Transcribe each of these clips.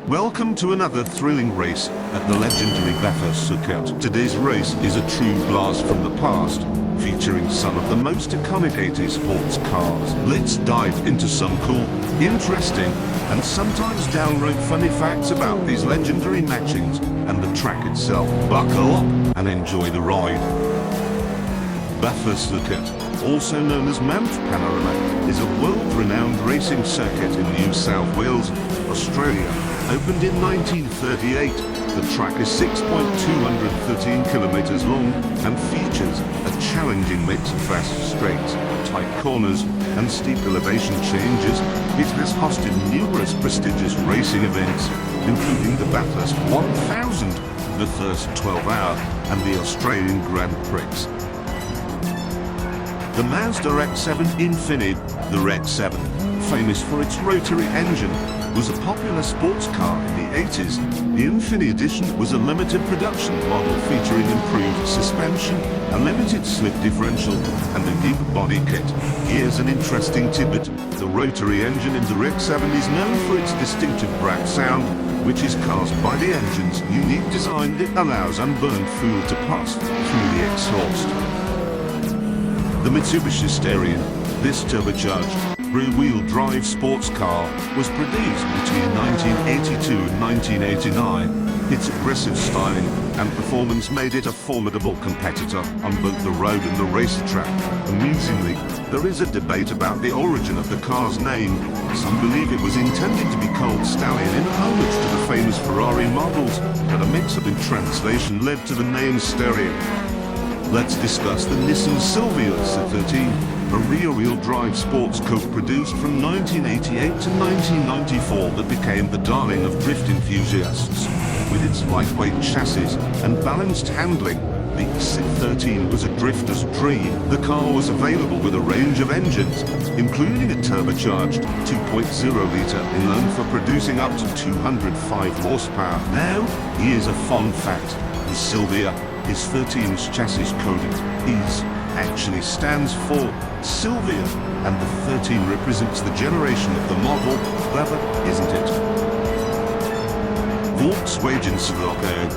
Welcome to another thrilling race at the legendary Bathurst Circuit. Today's race is a true blast from the past, featuring some of the most iconic 80s sports cars. Let's dive into some cool, interesting, and sometimes downright funny facts about these legendary matchings and the track itself. Buckle up and enjoy the ride. Bathurst Circuit, also known as Mount Panorama, is a world-renowned racing circuit in New South Wales, Australia. Opened in 1938, the track is 6.213 kilometers long and features a challenging mix of fast straights, tight corners, and steep elevation changes. It has hosted numerous prestigious racing events, including the Bathurst 1000, the Bathurst 12-hour, and the Australian Grand Prix. The Mazda X7 Infiniti, the X7, famous for its rotary engine, was a popular sports car in the 80s. The Infiniti Edition was a limited production model featuring improved suspension, a limited slip differential, and a deep body kit. Here's an interesting tidbit. The rotary engine in the X7 is known for its distinctive brack sound, which is caused by the engine's unique design that allows unburned fuel to pass through the exhaust. The Mitsubishi Stereo, this turbocharged, rear-wheel drive sports car, was produced between 1982 and 1989. Its aggressive styling and performance made it a formidable competitor on both the road and the racetrack. Amusingly, there is a debate about the origin of the car's name. Some believe it was intended to be called Stallion in homage to the famous Ferrari models, but a mix-up in translation led to the name Stereo. Let's discuss the Nissan Silvia C13, a rear-wheel drive sports coupe produced from 1988 to 1994 that became the darling of drift enthusiasts. With its lightweight chassis and balanced handling, the C13 was a drifter's dream. The car was available with a range of engines, including a turbocharged 2.0-litre known for producing up to 205 horsepower. Now, here's a fun fact. The Silvia is 13's chassis code. Is actually stands for Silvia, and the 13 represents the generation of the model. Clever, isn't it? Volkswagen Scirocco.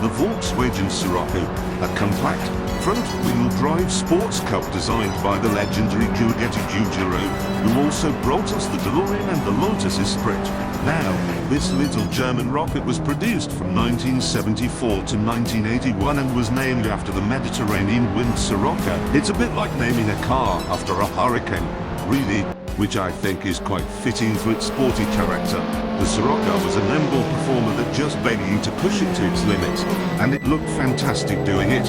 The Volkswagen Scirocco, a compact, front-wheel drive sports coupe designed by the legendary Giuseppe Giugiaro, who also brought us the DeLorean and the Lotus Esprit. Now, this little German rocket was produced from 1974 to 1981 and was named after the Mediterranean wind Sirocco. It's a bit like naming a car after a hurricane, really, which I think is quite fitting for its sporty character. The Sirocco was a nimble performer that just begged you to push it to its limits, and it looked fantastic doing it.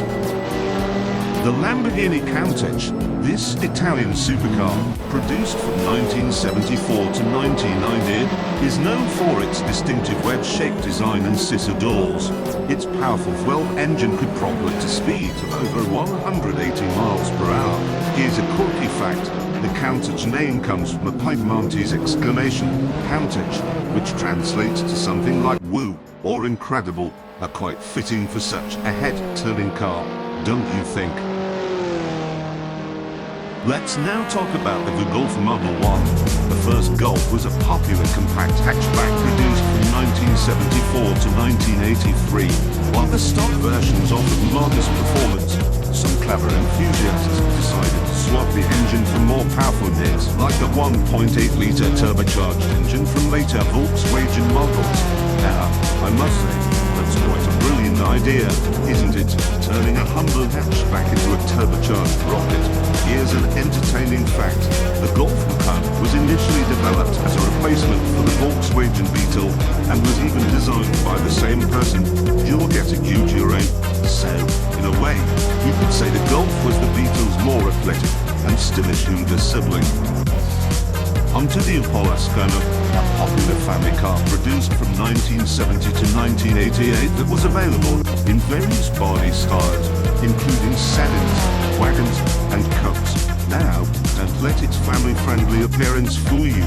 The Lamborghini Countach, this Italian supercar, produced from 1974 to 1990, is known for its distinctive wedge-shaped design and scissor doors. Its powerful 12 engine could propel it to speeds of over 180 miles per hour. Here's a quirky fact. The Countach name comes from the Piedmontese exclamation, Countach, which translates to something like woo or incredible, are quite fitting for such a head-turning car, don't you think? Let's now talk about the Golf Model 1. The first Golf was a popular compact hatchback produced from 1974 to 1983. While the stock versions offered modest performance, some clever enthusiasts decided to swap the engine for more powerful bits, like the 1.8-litre turbocharged engine from later Volkswagen models. Now, I must say, that's quite a brilliant idea, isn't it? Turning a humble hatchback into a turbocharged rocket. Here's an entertaining fact. The Golf Macan was initially developed as a replacement for the Volkswagen Beetle and was even designed by the same person, Giuseppe Giugiaro. So, in a way, you could say the Golf was the Beetle's more athletic and still assumed a sibling. Onto the Opel Ascona, a popular family car produced from 1970 to 1988 that was available in various body styles, including sedans, wagons, and coupes. Now, don't let its family-friendly appearance fool you.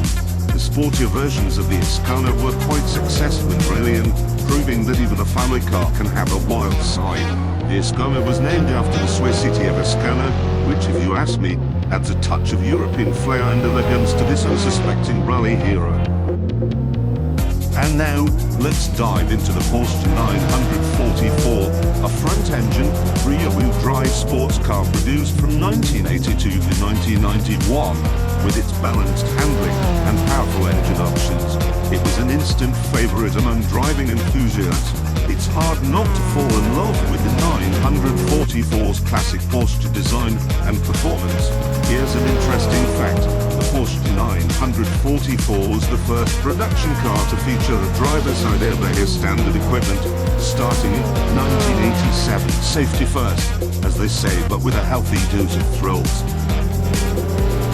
The sportier versions of the Ascona were quite successful and brilliant, proving that even a family car can have a wild side. The Ascona was named after the Swiss city of Ascona, which, if you ask me, adds a touch of European flair and elegance to this unsuspecting rally hero. And now, let's dive into the Porsche 944, a front-engine, rear-wheel drive sports car produced from 1982 to 1991. With its balanced handling and powerful engine options, it was an instant favorite among driving enthusiasts. It's hard not to fall in love with the 944's classic Porsche design and performance. Here's an interesting fact. The Porsche 944 was the first production car to feature a driver's side airbag as standard equipment, starting in 1987. Safety first, as they say, but with a healthy dose of thrills.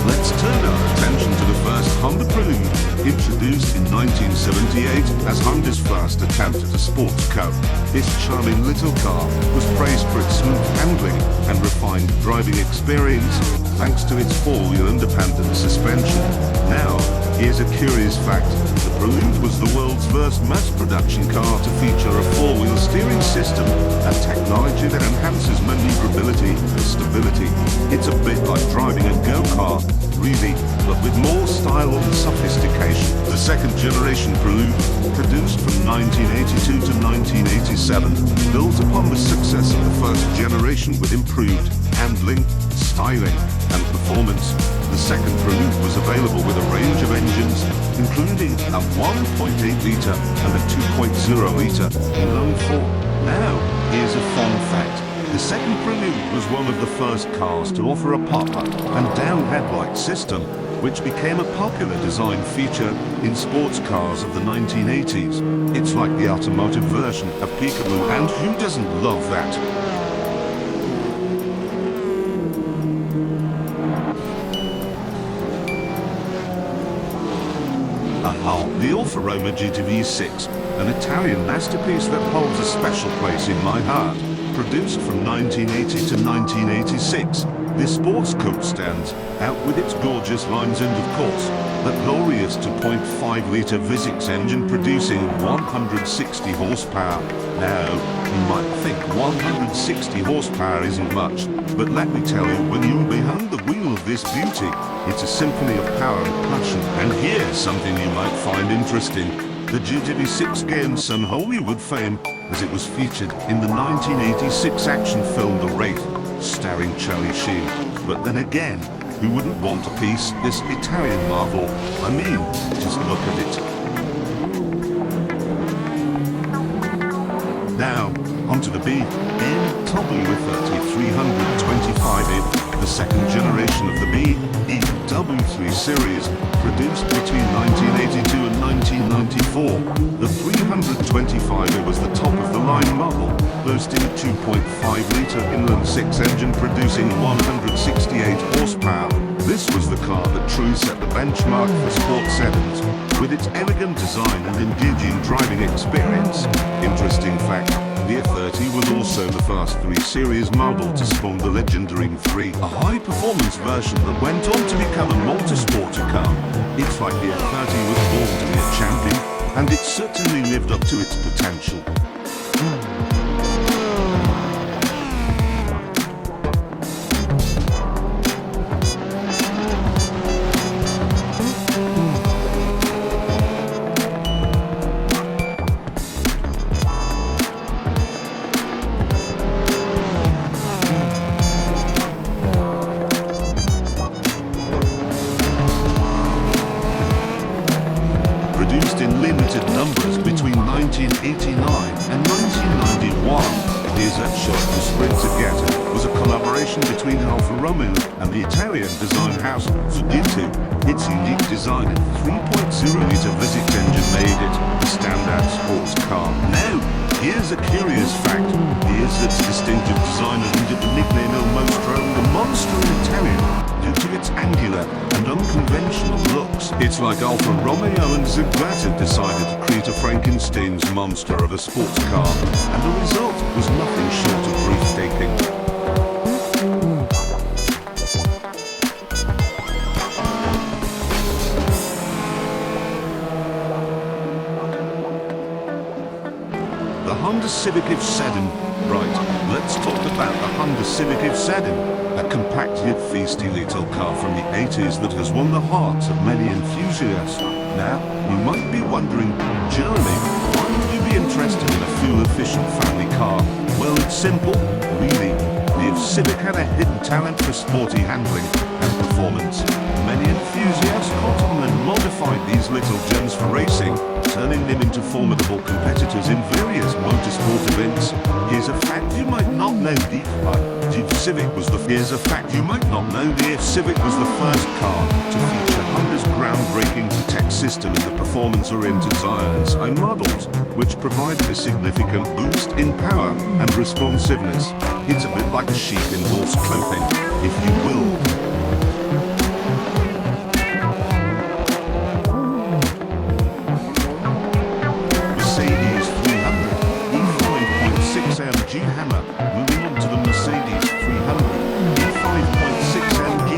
Let's turn our attention to the first Honda Prelude, introduced in 1978 as Honda's first attempt at a sports car. This charming little car was praised for its smooth handling and refined driving experience, thanks to its four-wheel independent suspension. Now, here's a curious fact. The Prelude was the world's first mass-production car to feature a four-wheel steering system, a technology that enhances maneuverability and stability. It's a bit like driving a go-kart, really, but with more style and sophistication. The second generation Prelude, produced from 1982 to 1987, built upon the success of the first generation with improved handling, styling, and performance. The second Prelude was available with a range of engines, including a 1.8-litre and a 2.0-litre inline four. Now, here's a fun fact. The second Prelude was one of the first cars to offer a pop-up and down headlight system, which became a popular design feature in sports cars of the 1980s. It's like the Automotive version of Peekaboo, and who doesn't love that? The Alfa Romeo GTV6, an Italian masterpiece that holds a special place in my heart. Produced from 1980 to 1986, this sports coupe stands out with its gorgeous lines and, of course, the glorious 2.5-litre V6 engine producing 160 horsepower. Now, you might think 160 horsepower isn't much, but let me tell you, when you're behind the wheel of this beauty, it's a symphony of power and passion. And here's something you might find interesting. The GTV6 gained some Hollywood fame as it was featured in the 1986 action film The Wraith, starring Charlie Sheen. But then again, who wouldn't want to piece this Italian marvel? I mean, just look at it. Now, onto the BMW 3325, the second generation of the BMW 3 Series, produced between 1982 and 1994. The 325 was the top-of-the-line model, boasting a 2.5-litre inline-six engine producing 168 horsepower. This was the car that truly set the benchmark for sports sedans, with its elegant design and engaging driving experience. Interesting fact, the 30 was also the first 3 Series model to spawn the legendary 3, a high-performance version that went on to become a motorsports car. It's like the 30 was born to be a champion, and it certainly lived up to its potential. Produced in limited numbers between 1989 and 1991, Here's that shot to Sprint Together was a collaboration between Alfa Romeo and the Italian design house Sugito. Its unique design and 3.0-litre V6 engine made it a standout sports car. Now, here's a curious fact. Here's its distinctive design and the nickname Il Mostro, the monster in Italian, due to its angular and unconventional looks. It's like Alfa Romeo and Zuglatter decided to create a Frankenstein's monster of a sports car, and the result was nothing short of breathtaking. The Honda Civic Sedan. Right, let's talk about the Honda Civic Sedan, a compact yet feisty little car from the 80s that has won the hearts of many enthusiasts. Now, you might be wondering, Jeremy, why would you be interested in a fuel-efficient family car? Well, it's simple, really. The Civic had a hidden talent for sporty handling and performance. Many enthusiasts caught on and modified these little gems for racing, turning them into formidable competitors in various motorsport events. Here's a fact you might not know. The Civic was the first car to feature Honda's groundbreaking Detect system in the performance-oriented I models, which provided a significant boost in power and responsiveness. It's a bit like a sheep in wolf's clothing, if you will. Mercedes 300 E5.6 MG Hammer. Moving on to the Mercedes 300 E5.6 MG,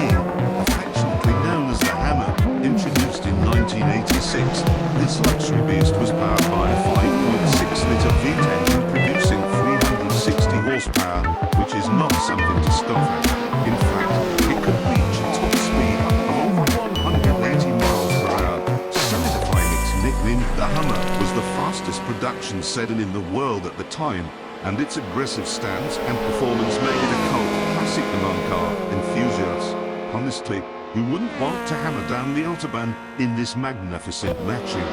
affectionately known as the Hammer, introduced in 1986. This luxury beast was powered by a 5.6-litre V8 engine producing 360 horsepower, which is not something to scoff at. In fact, it could reach a top speed of over 180 miles per hour, solidifying its nickname. The Hummer was the fastest production sedan in the world at the time, and its aggressive stance and performance made it a cult classic among car enthusiasts. Honestly, who wouldn't want to hammer down the Autobahn in this magnificent matching?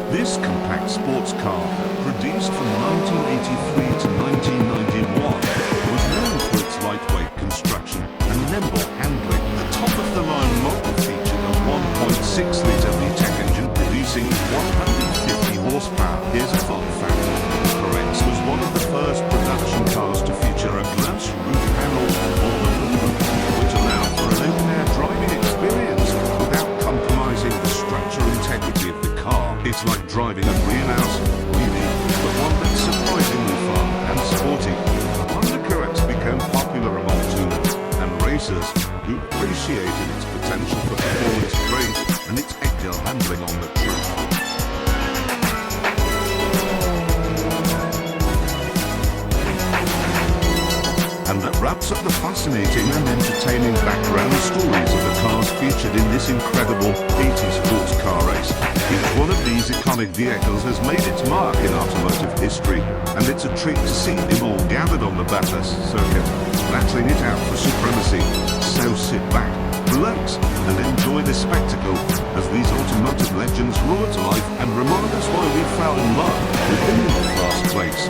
This compact sports car, produced from 1983 to 1991, was known for its lightweight construction and nimble handling. The top-of-the-line model featured a 1.6-litre VTEC engine producing 150 horsepower. Here's a fun fact. Quirks was one of the first production cars to feature a glass roof panel on the moonroof, which allowed for an open-air driving experience without compromising the structural integrity of the car. It's like driving a greenhouse, really, but one that's surprisingly fun and sporty. Honda Quirks became popular among tuners and racers who appreciated its potential for performance strength and its agile handling on the track. And that wraps up the fascinating and entertaining background stories of the cars featured in this incredible 80s sports car race. Each one of these iconic vehicles has made its mark in automotive history, and it's a treat to see them all gathered on the Bathurst circuit, battling it out for supremacy. So sit back, relax, and enjoy the spectacle as these automotive legends roar to life and remind us why we fell in love with them in the first place.